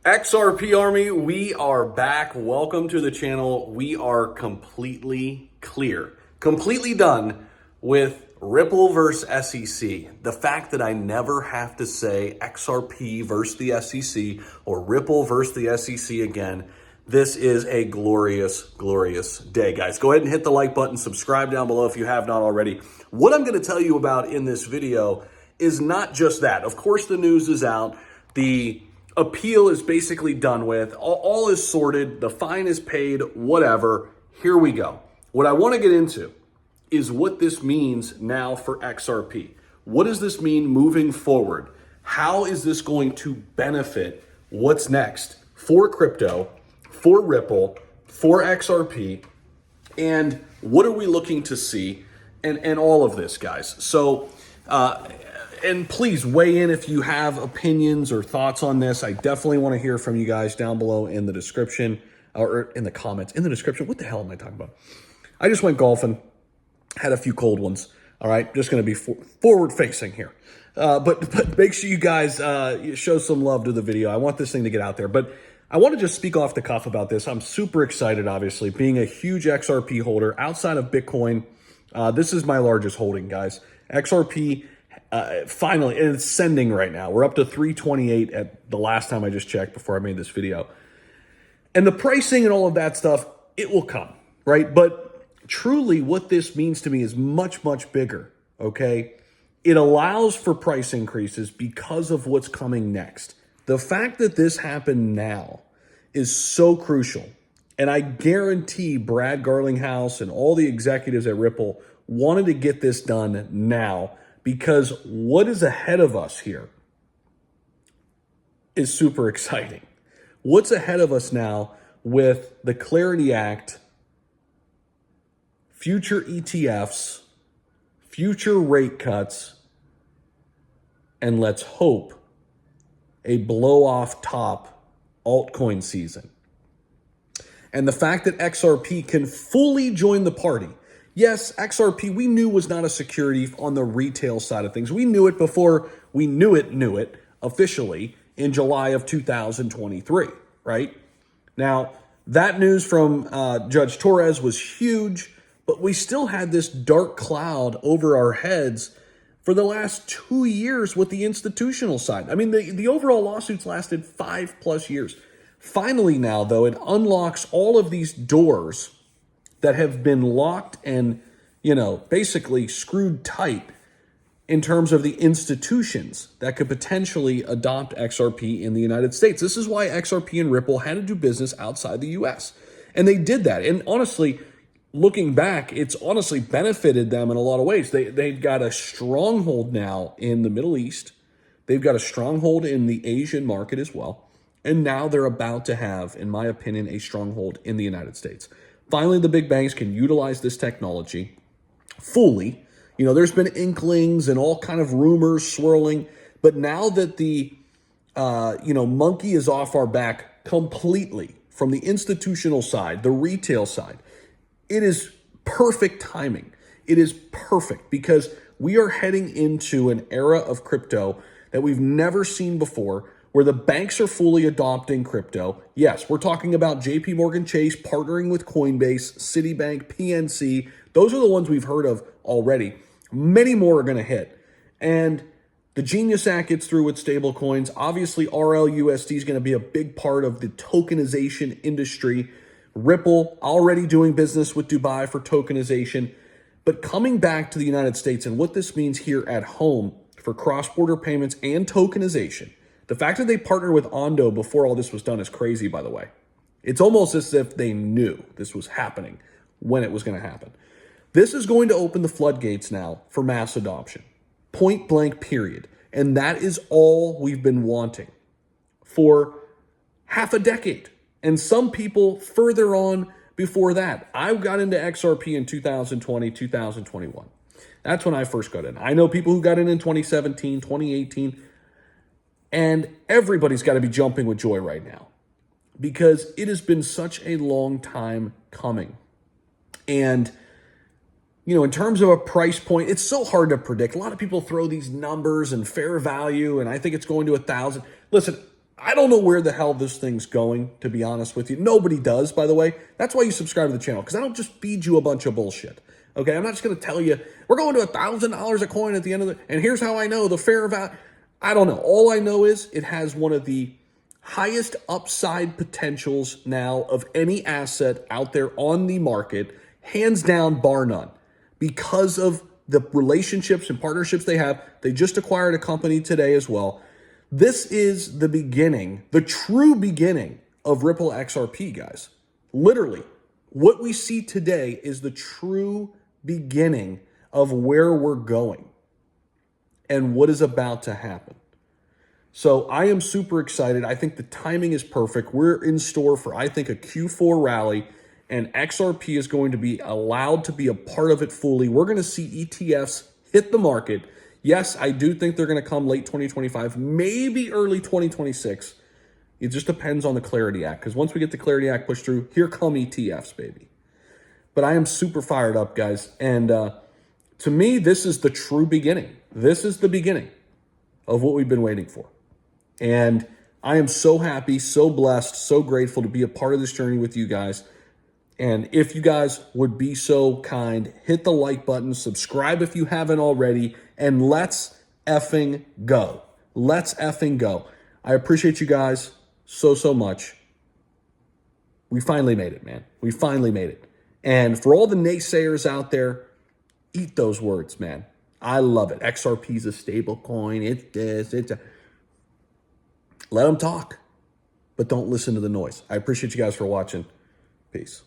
XRP Army, we are back. Welcome to the channel. We are completely clear, completely done with Ripple versus SEC. The fact that I never have to say XRP versus the SEC or Ripple versus the SEC again. This is a glorious, glorious day, guys. Go ahead and hit the like button, subscribe down below if you have not already. What I'm going to tell you about in this video is not just that. Of course, the news is out. The appeal is basically done with. All is sorted. The fine is paid, whatever. Here we go. What I want to get into is what this means now for XRP. What does this mean moving forward? How is this going to benefit what's next for crypto, for Ripple, for XRP, and what are we looking to see and all of this, guys. So, and please weigh in if you have opinions or thoughts on this. I definitely want to hear from you guys down below in the description or in the comments. In the description, what the hell am I talking about? I just went golfing, had a few cold ones. All right, just going to be forward facing here. But make sure you guys show some love to the video. I want this thing to get out there. But I want to just speak off the cuff about this. I'm super excited, obviously, being a huge XRP holder outside of Bitcoin. This is my largest holding, guys. XRP. Finally, and it's sending right now. We're up to 328 at the last time I just checked before I made this video. And the pricing and all of that stuff, it will come, right? But truly what this means to me is much, much bigger, okay? It allows for price increases because of what's coming next. The fact that this happened now is so crucial. And I guarantee Brad Garlinghouse and all the executives at Ripple wanted to get this done now, because what is ahead of us here is super exciting. What's ahead of us now with the Clarity Act, future ETFs, future rate cuts, and let's hope a blow-off top altcoin season. And the fact that XRP can fully join the party. Yes, XRP, we knew was not a security on the retail side of things. We knew it before we knew it officially in July of 2023, right? Now, that news from Judge Torres was huge, but we still had this dark cloud over our heads for the last 2 years with the institutional side. I mean, the overall lawsuits lasted 5+ years. Finally now, though, it unlocks all of these doors that have been locked and, basically screwed tight in terms of the institutions that could potentially adopt XRP in the United States. This is why XRP and Ripple had to do business outside the US. And they did that. And honestly, looking back, it's honestly benefited them in a lot of ways. They've got a stronghold now in the Middle East. They've got a stronghold in the Asian market as well. And now they're about to have, in my opinion, a stronghold in the United States. Finally, the big banks can utilize this technology fully. There's been inklings and all kind of rumors swirling, but now that the, monkey is off our back completely from the institutional side, the retail side, it is perfect timing. It is perfect because we are heading into an era of crypto that we've never seen before, where the banks are fully adopting crypto. Yes, we're talking about JP Morgan Chase partnering with Coinbase, Citibank, PNC. Those are the ones we've heard of already. Many more are going to hit. And the Genius Act gets through with stable coins. Obviously, RLUSD is going to be a big part of the tokenization industry. Ripple already doing business with Dubai for tokenization. But coming back to the United States and what this means here at home for cross-border payments and tokenization, the fact that they partnered with Ondo before all this was done is crazy, by the way. It's almost as if they knew this was happening when it was going to happen. This is going to open the floodgates now for mass adoption. Point blank, period. And that is all we've been wanting for half a decade. And some people further on before that. I got into XRP in 2020, 2021. That's when I first got in. I know people who got in 2017, 2018. And everybody's got to be jumping with joy right now because it has been such a long time coming. And, in terms of a price point, it's so hard to predict. A lot of people throw these numbers and fair value, and I think it's going to 1,000. Listen, I don't know where the hell this thing's going, to be honest with you. Nobody does, by the way. That's why you subscribe to the channel, because I don't just feed you a bunch of bullshit. Okay, I'm not just going to tell you, we're going to $1,000 a coin at the end of the, and here's how I know the fair value. I don't know. All I know is it has one of the highest upside potentials now of any asset out there on the market, hands down, bar none, because of the relationships and partnerships they have. They just acquired a company today as well. This is the beginning, the true beginning of Ripple XRP, guys. Literally, what we see today is the true beginning of where we're going and what is about to happen. So I am super excited. I think the timing is perfect. We're in store for, I think, a Q4 rally, and XRP is going to be allowed to be a part of it fully. We're going to see ETFs hit the market. Yes, I do think they're going to come late 2025, maybe early 2026. It just depends on the Clarity Act, because once we get the Clarity Act pushed through, here come ETFs, baby. But I am super fired up, guys. And to me, this is the true beginning. This is the beginning of what we've been waiting for. And I am so happy, so blessed, so grateful to be a part of this journey with you guys. And if you guys would be so kind, hit the like button, subscribe if you haven't already, and let's effing go. Let's effing go. I appreciate you guys so, so much. We finally made it, man. We finally made it. And for all the naysayers out there, eat those words, man. I love it. XRP is a stable coin. It's this, it's a... Let them talk, but don't listen to the noise. I appreciate you guys for watching. Peace.